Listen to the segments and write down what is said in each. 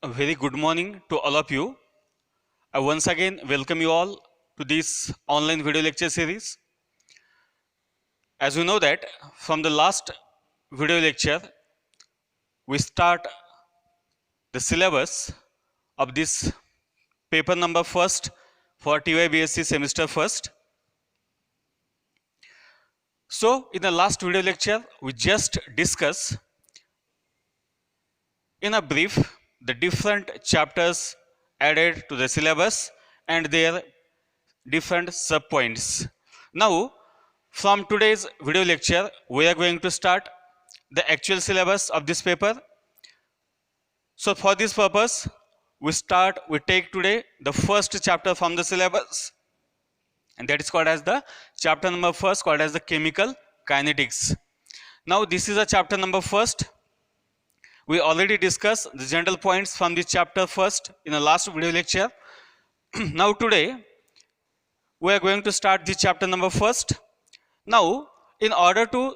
A very good morning to all of you. I once again welcome you all to this online video lecture series. As you know that from the last video lecture, we start the syllabus of this paper number first for TYBSc semester first. So in the last video lecture, we just discuss in a brief the different chapters added to the syllabus and their different subpoints. Now, from today's video lecture, we are going to start the actual syllabus of this paper. So, for this purpose, we take today the first chapter from the syllabus, and that is called as the chapter number first, called as the chemical kinetics. Now, this is a chapter number first. We already discussed the general points from this chapter first in the last video lecture. Now, today, we are going to start this chapter number first. Now, in order to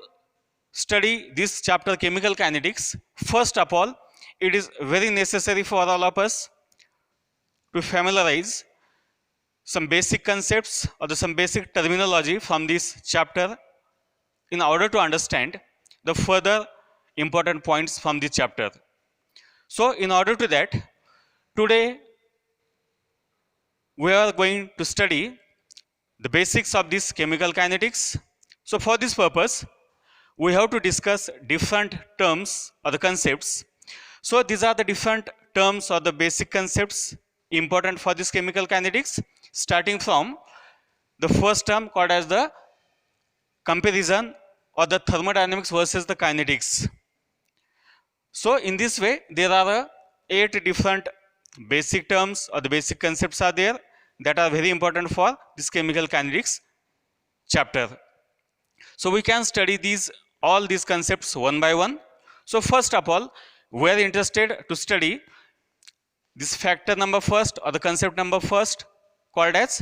study this chapter chemical kinetics, first of all, it is very necessary for all of us to familiarize some basic concepts or some basic terminology from this chapter in order to understand the further important points from this chapter. So, in order to that, today we are going to study the basics of this chemical kinetics. So, for this purpose, we have to discuss different terms or the concepts. So, these are the different terms or the basic concepts important for this chemical kinetics, starting from the first term called as the comparison or the thermodynamics versus the kinetics. So, in this way, there are 8 different basic terms or the basic concepts are there that are very important for this chemical kinetics chapter. So, we can study all these concepts one by one. So, first of all, we are interested to study this factor number first or the concept number first called as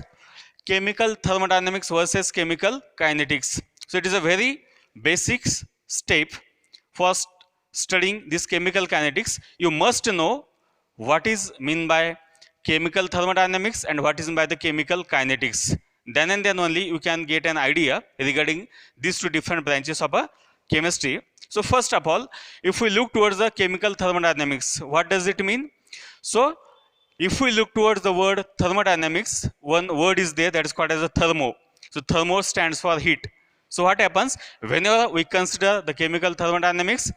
chemical thermodynamics versus chemical kinetics. So, it is a very basic step for studying this chemical kinetics. You must know what is meant by chemical thermodynamics and what is meant by the chemical kinetics. Then and then only you can get an idea regarding these two different branches of a chemistry. So, first of all, if we look towards the chemical thermodynamics, what does it mean? So, if we look towards the word thermodynamics, one word is there that is called as a thermo. So, thermo stands for heat. So, what happens whenever we consider the chemical thermodynamics?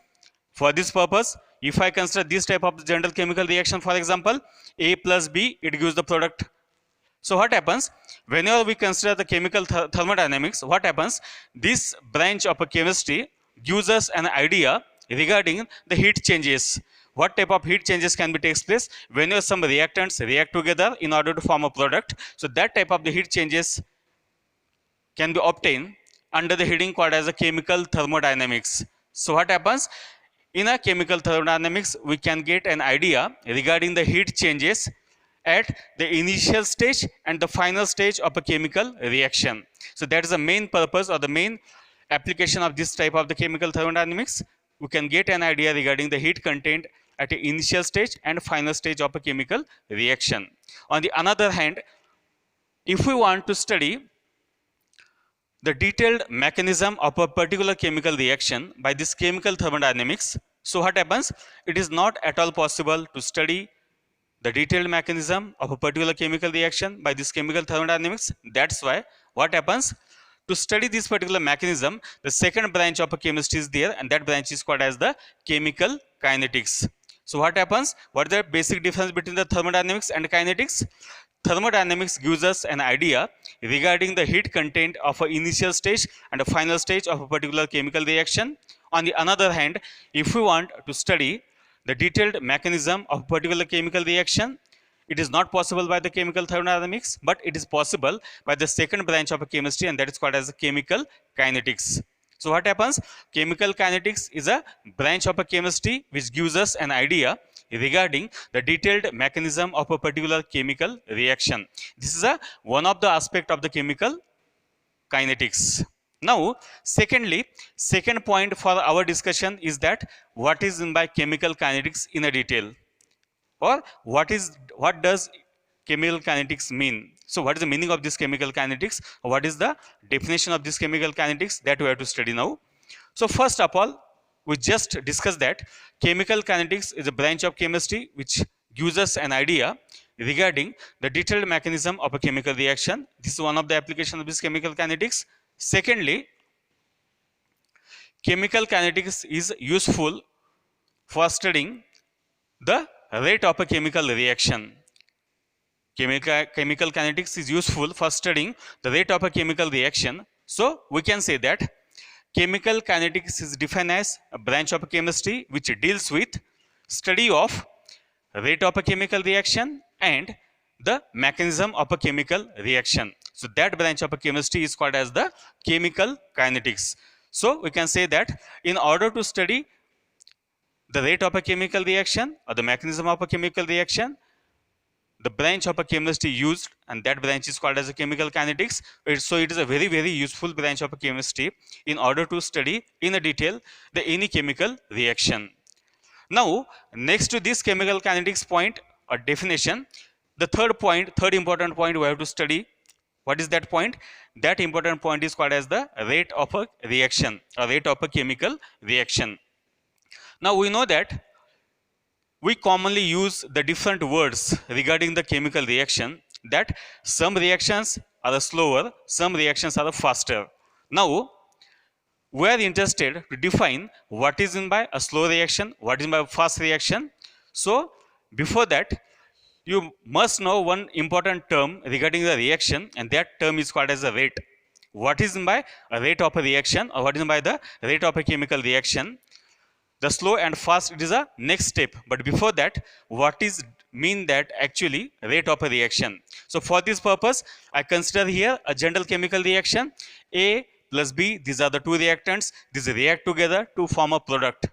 For this purpose, if I consider this type of general chemical reaction, for example, A plus B, it gives the product. So, what happens whenever we consider the chemical thermodynamics? What happens? This branch of a chemistry gives us an idea regarding the heat changes. What type of heat changes can be takes place whenever some reactants react together in order to form a product. So, that type of the heat changes can be obtained under the heading called as a chemical thermodynamics. So, what happens? In a chemical thermodynamics, we can get an idea regarding the heat changes at the initial stage and the final stage of a chemical reaction. So, that is the main purpose or the main application of this type of the chemical thermodynamics. We can get an idea regarding the heat content at the initial stage and final stage of a chemical reaction. On the other hand, if we want to study the detailed mechanism of a particular chemical reaction by this chemical thermodynamics, so what happens? It is not at all possible to study the detailed mechanism of a particular chemical reaction by this chemical thermodynamics. That's why what happens? To study this particular mechanism, the second branch of a chemistry is there, and that branch is called as the chemical kinetics. So, what happens? What is the basic difference between the thermodynamics and kinetics? Thermodynamics gives us an idea regarding the heat content of an initial stage and a final stage of a particular chemical reaction. On the other hand, if we want to study the detailed mechanism of a particular chemical reaction, it is not possible by the chemical thermodynamics, but it is possible by the second branch of a chemistry, and that is called as chemical kinetics. So, what happens? Chemical kinetics is a branch of a chemistry which gives us an idea regarding the detailed mechanism of a particular chemical reaction. This is one of the aspect of the chemical kinetics. Now, second point for our discussion is that what is meant by chemical kinetics in a detail. or what does chemical kinetics mean? So what is the meaning of this chemical kinetics? What is the definition of this chemical kinetics? That we have to study now. So first of all, we just discussed that chemical kinetics is a branch of chemistry which gives us an idea regarding the detailed mechanism of a chemical reaction. This is one of the applications of this chemical kinetics. Secondly, chemical kinetics is useful for studying the rate of a chemical reaction. Chemical kinetics is useful for studying the rate of a chemical reaction. So we can say that chemical kinetics is defined as a branch of chemistry which deals with study of rate of a chemical reaction and the mechanism of a chemical reaction. So that branch of a chemistry is called as the chemical kinetics. So we can say that in order to study the rate of a chemical reaction or the mechanism of a chemical reaction, the branch of a chemistry used, and that branch is called as a chemical kinetics. So it is a very useful branch of a chemistry in order to study in a detail the any chemical reaction. Now next to this chemical kinetics point or definition, the third important point we have to study. What is that point? That important point is called as the rate of a reaction or rate of a chemical reaction. Now we know that we commonly use the different words regarding the chemical reaction, that some reactions are slower, some reactions are faster. Now we are interested to define what is meant by a slow reaction, what is meant by a fast reaction. So before that, you must know one important term regarding the reaction, and that term is called as the rate. What is meant by a rate of a reaction, or what is meant by the rate of a chemical reaction? The slow and fast, it is a next step, but before that, what is mean that actually rate of a reaction? So for this purpose, I consider here a general chemical reaction. A plus B, these are the two reactants, these react together to form a product.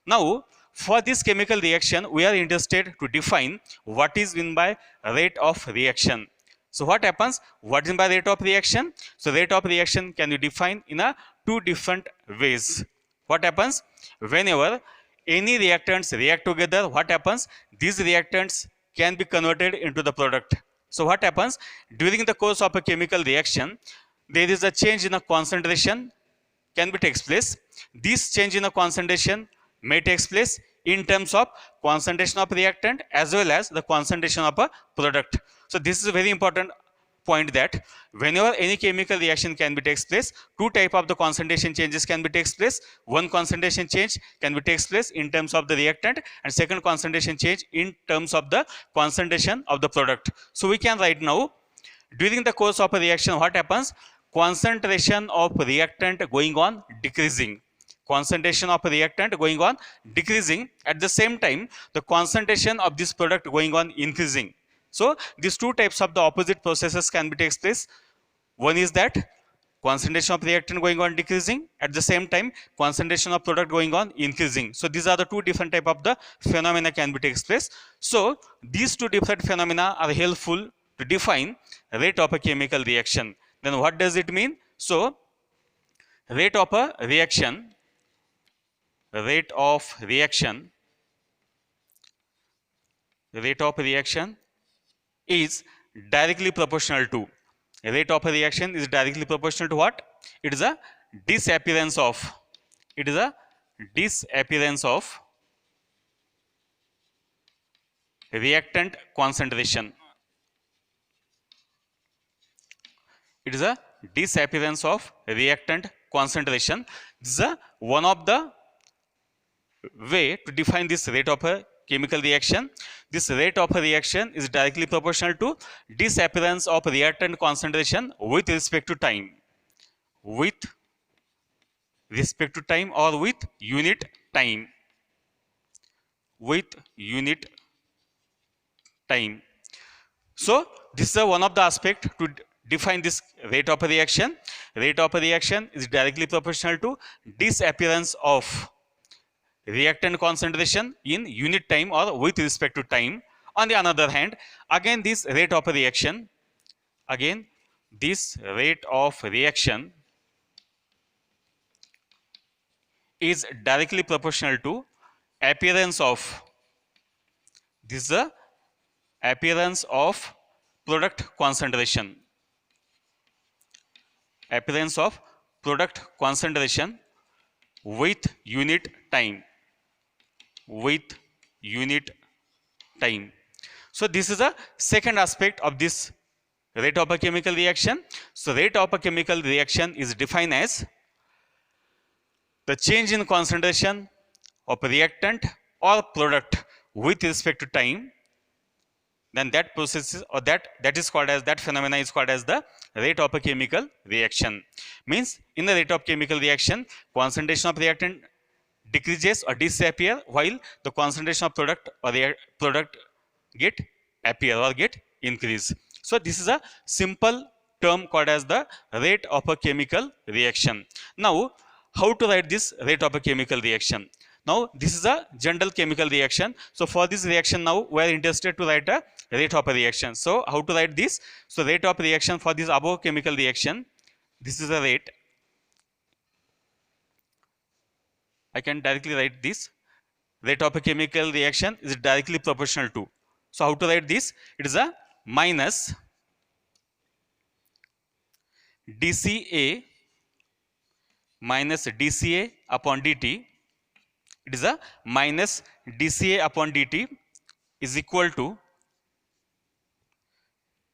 Now for this chemical reaction, we are interested to define what is meant by rate of reaction. So what happens? What is by rate of reaction? So rate of reaction can be defined in a two different ways. What happens? Whenever any reactants react together, what happens? These reactants can be converted into the product. So what happens? During the course of a chemical reaction, there is a change in a concentration can be takes place. This change in a concentration may takes place in terms of concentration of reactant as well as the concentration of a product. So this is a very important point, that whenever any chemical reaction can be takes place, two type of the concentration changes can be takes place. One concentration change can be takes place in terms of the reactant, and second concentration change in terms of the concentration of the product. So we can write now, during the course of a reaction, what happens? Concentration of reactant going on decreasing. Concentration of reactant going on decreasing. At the same time, the concentration of this product going on increasing. So these two types of the opposite processes can be takes place. One is that concentration of reactant going on decreasing, at the same time concentration of product going on increasing. So these are the two different type of the phenomena can be takes place. So these two different phenomena are helpful to define rate of a chemical reaction. Then what does it mean? So rate of a reaction, rate of reaction, rate of reaction is directly proportional to, rate of a reaction is directly proportional to what? It is a disappearance of, it is a disappearance of reactant concentration. It is a disappearance of reactant concentration. This is a one of the way to define this rate of a chemical reaction. This rate of a reaction is directly proportional to disappearance of reactant concentration with respect to time. With respect to time, or with unit time. With unit time. So this is one of the aspect to define this rate of a reaction. Rate of a reaction is directly proportional to disappearance of reactant concentration in unit time or with respect to time. On the other hand, again this rate of a reaction, again this rate of reaction is directly proportional to appearance of This is the appearance of product concentration. Appearance of product concentration with unit time. With unit time. So this is the second aspect of this rate of a chemical reaction. So rate of a chemical reaction is defined as the change in concentration of a reactant or product with respect to time. Then that process is, or that is called as, that phenomena is called as the rate of a chemical reaction. Means in the rate of chemical reaction, concentration of reactant decreases or disappear, while the concentration of product or product get appear or get increase. So this is a simple term called as the rate of a chemical reaction. Now how to write this rate of a chemical reaction? Now this is a general chemical reaction. So for this reaction, now we are interested to write a rate of a reaction. So how to write this? So rate of reaction for this above chemical reaction, this is a rate. I can directly write this. Rate of a chemical reaction is directly proportional to. So how to write this? It is a minus dCA minus dCA upon dt. It is a minus dCA upon dt is equal to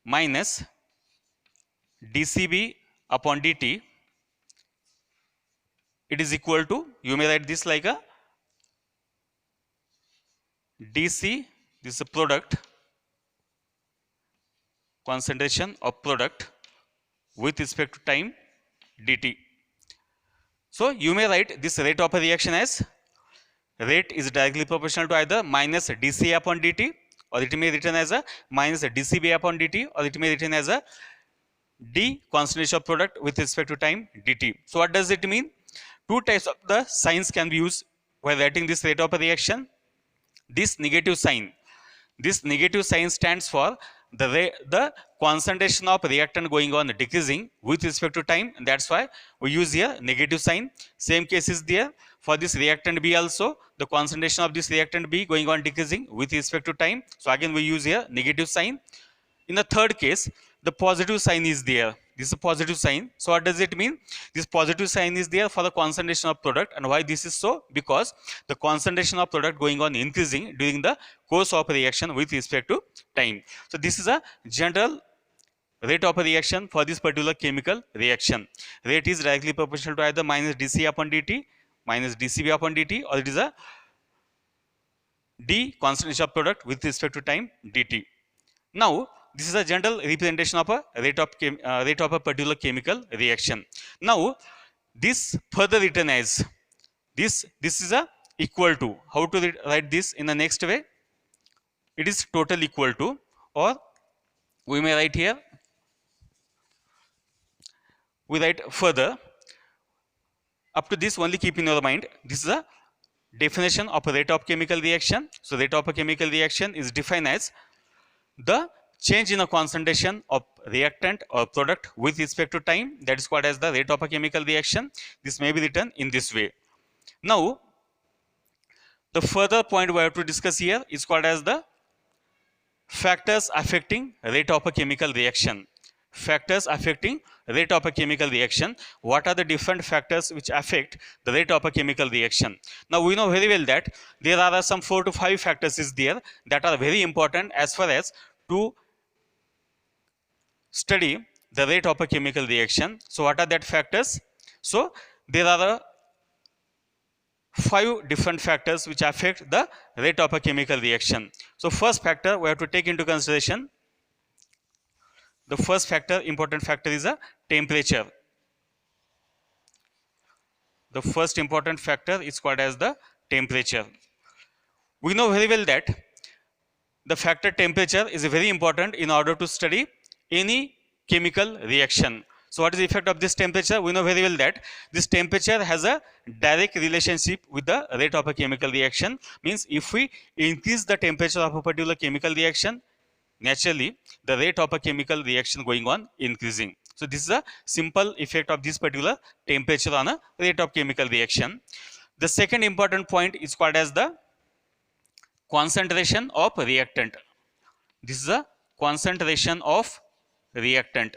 minus dCB upon dt. It is equal to, you may write this like a dC, this is a product, concentration of product with respect to time dt. So you may write this rate of a reaction as, rate is directly proportional to either minus dCA upon dt, or it may be written as a minus dCB upon dt, or it may be written as a d concentration of product with respect to time dt. So what does it mean? Two types of the signs can be used while writing this rate of a reaction. This negative sign stands for the concentration of reactant going on decreasing with respect to time, and that's why we use here negative sign. Same case is there for this reactant B also, the concentration of this reactant B going on decreasing with respect to time. So again we use here negative sign. In the third case, the positive sign is there. This is a positive sign. So what does it mean? This positive sign is there for the concentration of product. And why this is so? Because the concentration of product going on increasing during the course of reaction with respect to time. So this is a general rate of a reaction for this particular chemical reaction. Rate is directly proportional to either minus dC upon dt, minus dCB upon dt, or it is a d concentration of product with respect to time dt. Now this is a general representation of a rate of a particular chemical reaction. Now this further written as this is a equal to. How to write this in the next way? It is total equal to, or we may write here, we write further. Up to this only keep in your mind, this is a definition of a rate of chemical reaction. So rate of a chemical reaction is defined as the change in a concentration of reactant or product with respect to time, that is called as the rate of a chemical reaction. This may be written in this way. Now the further point we have to discuss here is called as the factors affecting rate of a chemical reaction. Factors affecting rate of a chemical reaction. What are the different factors which affect the rate of a chemical reaction? Now we know very well that there are some 4 to 5 factors is there that are very important as far as to study the rate of a chemical reaction. So what are that factors? So there are 5 different factors which affect the rate of a chemical reaction. So first factor we have to take into consideration, the first factor, important factor, is a temperature. The first important factor is called as the temperature. We know very well that the factor temperature is very important in order to study any chemical reaction. So what is the effect of this temperature? We know very well that this temperature has a direct relationship with the rate of a chemical reaction. Means if we increase the temperature of a particular chemical reaction, naturally the rate of a chemical reaction going on increasing. So this is a simple effect of this particular temperature on a rate of chemical reaction. The second important point is called as the concentration of reactant. This is the concentration of reactant.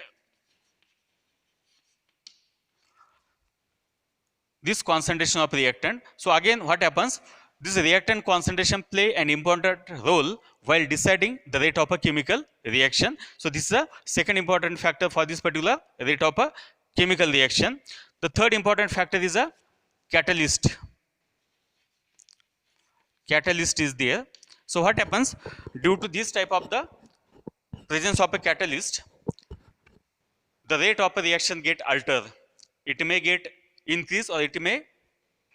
This concentration of reactant. So again, what happens? This reactant concentration play an important role while deciding the rate of a chemical reaction. So this is the second important factor for this particular rate of a chemical reaction. The third important factor is a catalyst. Catalyst is there. So what happens? Due to this type of the presence of a catalyst, the rate of a reaction get altered. It may get increase or it may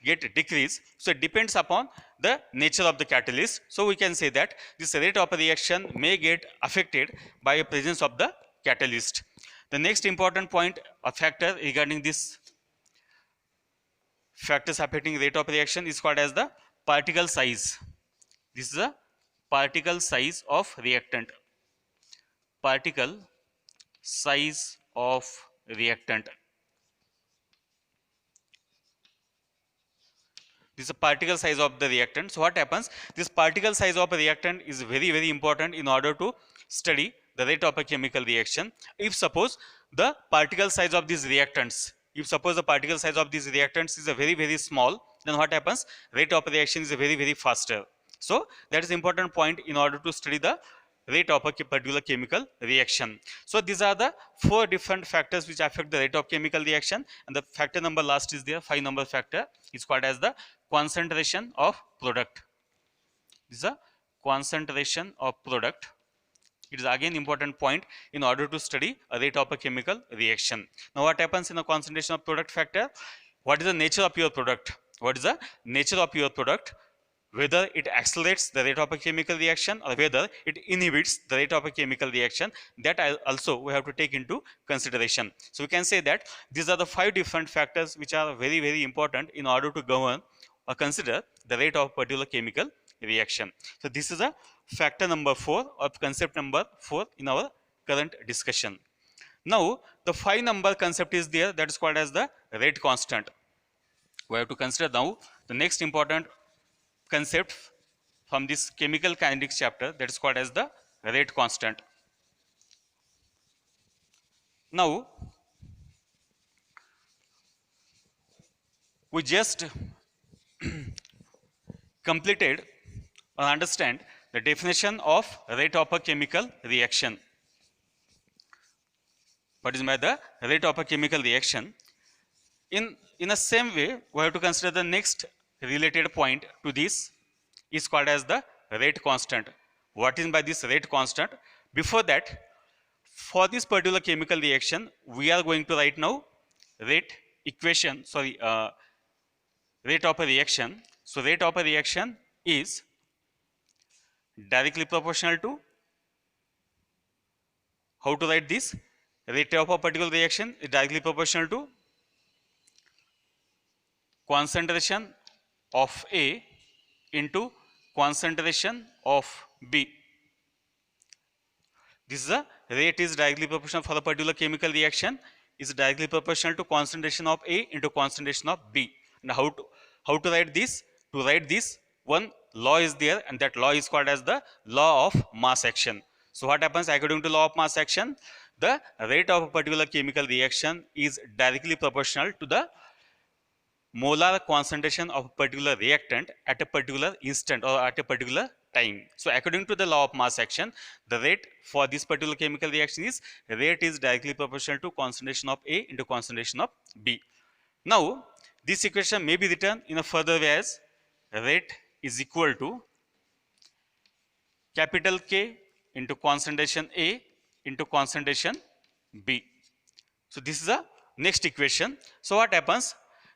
get decrease. So it depends upon the nature of the catalyst. So we can say that this rate of a reaction may get affected by a presence of the catalyst. The next important point or factor regarding this factors affecting rate of reaction is called as the particle size. This is the particle size of reactant. Particle size of reactant. This is a particle size of the reactant. So what happens? This particle size of a reactant is very important in order to study the rate of a chemical reaction. If suppose the particle size of these reactants, if suppose the particle size of these reactants is a very small, then what happens? Rate of reaction is a very faster. So that is important point in order to study the rate of a particular chemical reaction. So these are the 4 different factors which affect the rate of chemical reaction, and the factor number last is there, 5 number factor is called as the concentration of product. This is a concentration of product. It is again important point in order to study a rate of a chemical reaction. Now what happens in a concentration of product factor? What is the nature of your product? What is the nature of your product? Whether it accelerates the rate of a chemical reaction or whether it inhibits the rate of a chemical reaction, that also we have to take into consideration. So we can say that these are the 5 different factors which are very important in order to govern or consider the rate of a particular chemical reaction. So this is a factor number 4 or concept number 4 in our current discussion. Now the 5 number concept is there, that is called as the rate constant. We have to consider now the next important concept from this chemical kinetics chapter, that is called as the rate constant. Now we just completed or understand the definition of rate of a chemical reaction. What is by the rate of a chemical reaction? In the same way, we have to consider the next related point to this is called as the rate constant. What is by this rate constant? Before that, for this particular chemical reaction, we are going to write now rate of a reaction. So rate of a reaction is directly proportional to, how to write this? Rate of a particular reaction is directly proportional to concentration of A into concentration of B. This is a rate is directly proportional for a particular chemical reaction is directly proportional to concentration of A into concentration of B. And how to write this? To write this, one law is there, and that law is called as the law of mass action. So what happens according to law of mass action? The rate of a particular chemical reaction is directly proportional to the molar concentration of a particular reactant at a particular instant or at a particular time. So according to the law of mass action, the rate for this particular chemical reaction is rate is directly proportional to concentration of A into concentration of B. Now this equation may be written in a further way as rate is equal to capital K into concentration A into concentration B. So this is the next equation. So what happens?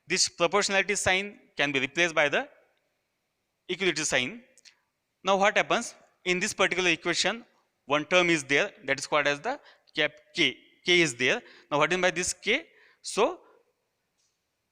This proportionality sign can be replaced by the equality sign. Now what happens? In this particular equation, one term is there, that is called as the cap K. K is there. Now what is by this K? So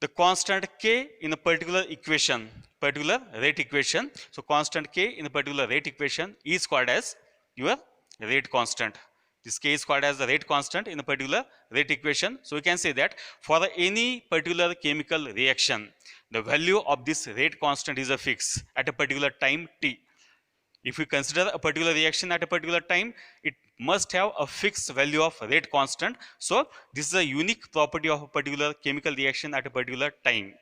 the constant K in a particular equation, particular rate equation. So constant K in a particular rate equation is called as your rate constant. This K is called as the rate constant in a particular rate equation. So we can say that for any particular chemical reaction, the value of this rate constant is a fix at a particular time t. If we consider a particular reaction at a particular time, it must have a fixed value of rate constant. So this is a unique property of a particular chemical reaction at a particular time.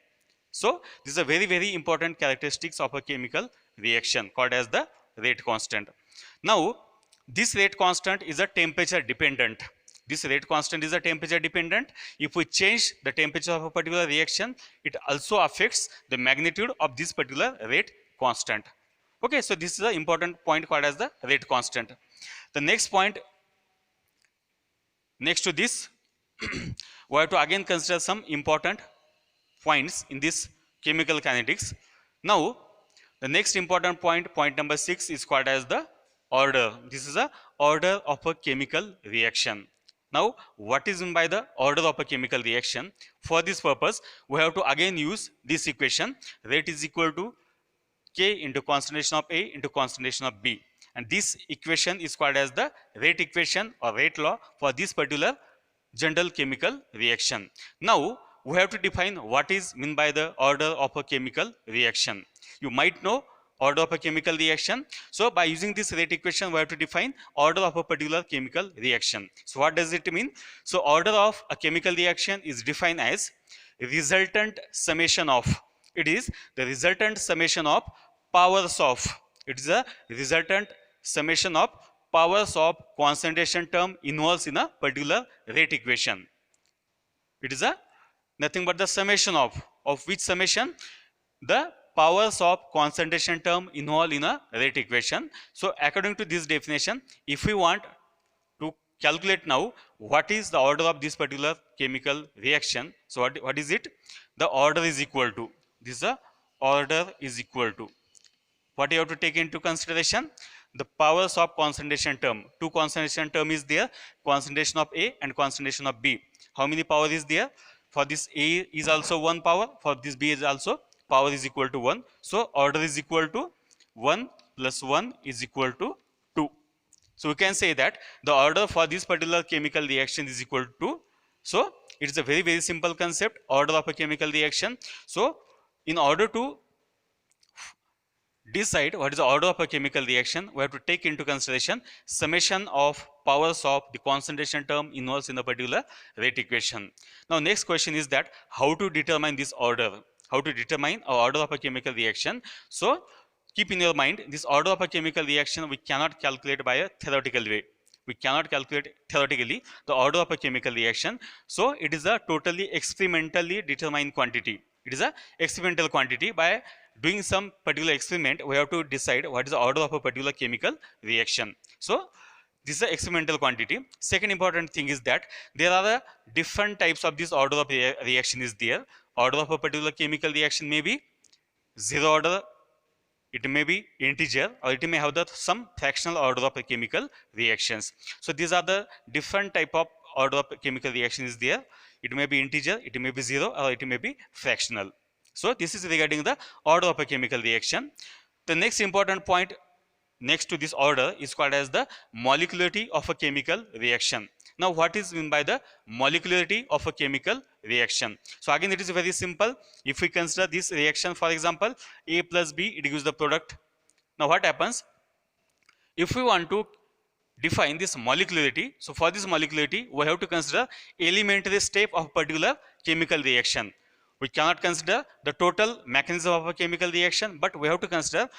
So this is a very important characteristics of a chemical reaction called as the rate constant. Now this rate constant is a temperature dependent. This rate constant is a temperature dependent. If we change the temperature of a particular reaction, it also affects the magnitude of this particular rate constant. Okay, so this is an important point called as the rate constant. The next point, next to this, we have to again consider some important points in this chemical kinetics. Now, the next important point, point number 6, is called as the order. This is the order of a chemical reaction. Now, what is meant by the order of a chemical reaction? For this purpose, we have to again use this equation. Rate is equal to K into concentration of A into concentration of B. And this equation is called as the rate equation or rate law for this particular general chemical reaction. Now, we have to define what is meant by the order of a chemical reaction. You might know order of a chemical reaction. So, by using this rate equation, we have to define order of a particular chemical reaction. So, what does it mean? So, order of a chemical reaction is defined as resultant summation of. It is the resultant summation of powers of. It is a resultant summation of powers of concentration term involves in a particular rate equation. It is a nothing but the summation of which summation? The powers of concentration term involved in a rate equation. So according to this definition, if we want to calculate now what is the order of this particular chemical reaction, so what is it? The order is equal to, this is the order is equal to, what you have to take into consideration? The powers of concentration term. Two concentration term is there, concentration of A and concentration of B. How many power is there? For this A is also 1 power, for this B is also power is equal to 1. So order is equal to 1 plus 1 is equal to 2. So we can say that the order for this particular chemical reaction is equal to 2. So it is a very simple concept, order of a chemical reaction. So in order to decide what is the order of a chemical reaction, we have to take into consideration summation of powers of the concentration term involves in a particular rate equation. Now next question is that how to determine this order, how to determine our order of a chemical reaction. So keep in your mind, this order of a chemical reaction we cannot calculate by a theoretical way. We cannot calculate theoretically the order of a chemical reaction. So it is a totally experimentally determined quantity. It is a experimental quantity. By doing some particular experiment, we have to decide what is the order of a particular chemical reaction. So this is an experimental quantity. Second important thing is that there are the different types of this order of reaction is there. Order of a particular chemical reaction may be zero order, it may be integer, or it may have the some fractional order of a chemical reactions. So these are the different type of order of a chemical reaction is there. It may be integer, it may be zero, or it may be fractional. So this is regarding the order of a chemical reaction. The next important point next to this order is called as the molecularity of a chemical reaction. Now what is meant by the molecularity of a chemical reaction? So again it is very simple. If we consider this reaction, for example, A plus B, it gives the product. Now what happens? If we want to define this molecularity, so for this molecularity we have to consider elementary step of particular chemical reaction. We cannot consider the total mechanism of a chemical reaction, but we have to consider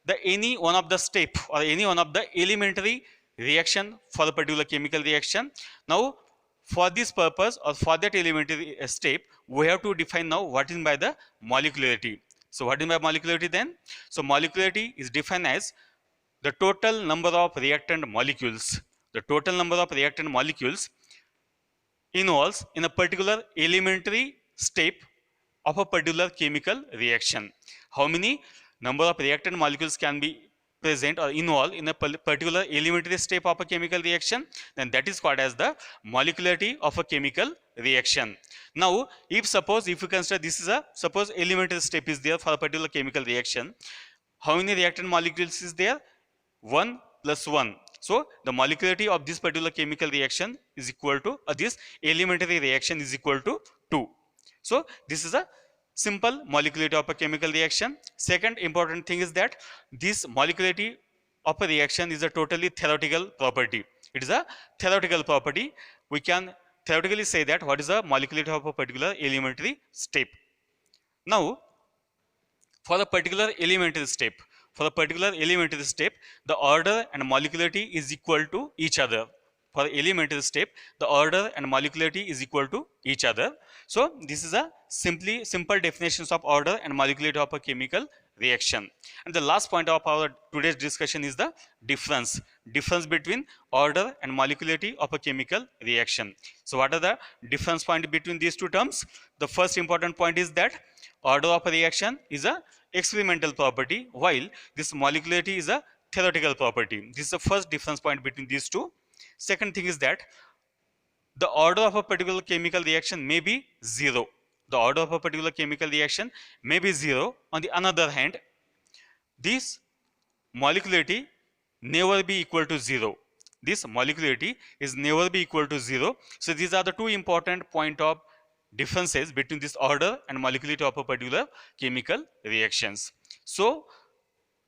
the any one of the step or any one of the elementary reaction for the particular chemical reaction. Now for this purpose or for that elementary step, we have to define now what is by the molecularity. So what is by molecularity then? So molecularity is defined as the total number of reactant molecules. The total number of reactant molecules involves in a particular elementary step of a particular chemical reaction. How many number of reactant molecules can be present or involved in a particular elementary step of a chemical reaction? Then that is called as the molecularity of a chemical reaction. Now if you consider this is a suppose elementary step is there for a particular chemical reaction, how many reactant molecules is there? 1 plus 1. So the molecularity of this particular chemical reaction is equal to this elementary reaction is equal to 2. So this is a simple molecularity of a chemical reaction. Second important thing is that this molecularity of a reaction is a totally theoretical property. It is a theoretical property. We can theoretically say that what is the molecularity of a particular elementary step. Now, for a particular elementary step, the order and molecularity is equal to each other. For elementary step, the order and molecularity is equal to each other. So this is a simple definitions of order and molecularity of a chemical reaction. And the last point of our today's discussion is the difference between order and molecularity of a chemical reaction. So what are the difference point between these two terms? The first important point is that order of a reaction is a experimental property, while this molecularity is a theoretical property. This is the first difference point between these two. Second thing is that the order of a particular chemical reaction may be zero. The order of a particular chemical reaction may be zero. On the other hand, this molecularity never be equal to zero. This molecularity is never be equal to zero. So these are the two important point of differences between this order and molecularity of a particular chemical reactions. So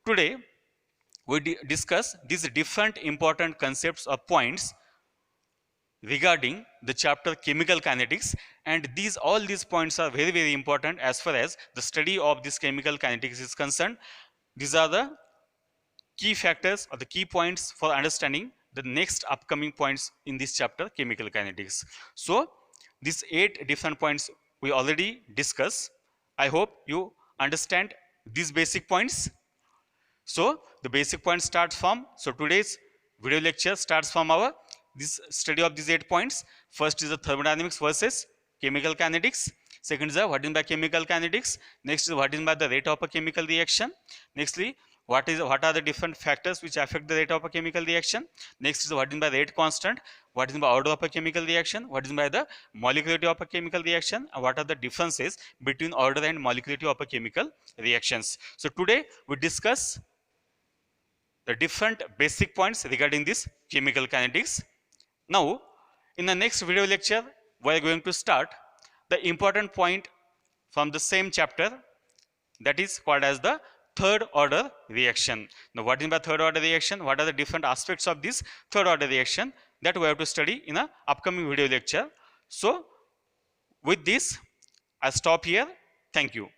today we discuss these different important concepts or points regarding the chapter chemical kinetics, and all these points are very important as far as the study of this chemical kinetics is concerned. These are the key factors or the key points for understanding the next upcoming points in this chapter chemical kinetics. So these 8 different points we already discussed. I hope you understand these basic points. So the basic points starts from, so today's video lecture starts from our this study of these 8 points. First is the thermodynamics versus chemical kinetics. Second is the what is by chemical kinetics. Next is what is by the rate of a chemical reaction. Nextly, what are the different factors which affect the rate of a chemical reaction. Next is what is by rate constant. What is by order of a chemical reaction. What is by the molecularity of a chemical reaction. And what are the differences between order and molecularity of a chemical reactions. So today we discuss the different basic points regarding this chemical kinetics. Now, in the next video lecture, we are going to start the important point from the same chapter, that is called as the third order reaction. Now, what is by third order reaction? What are the different aspects of this third order reaction that we have to study in a upcoming video lecture. So, with this, I stop here. Thank you.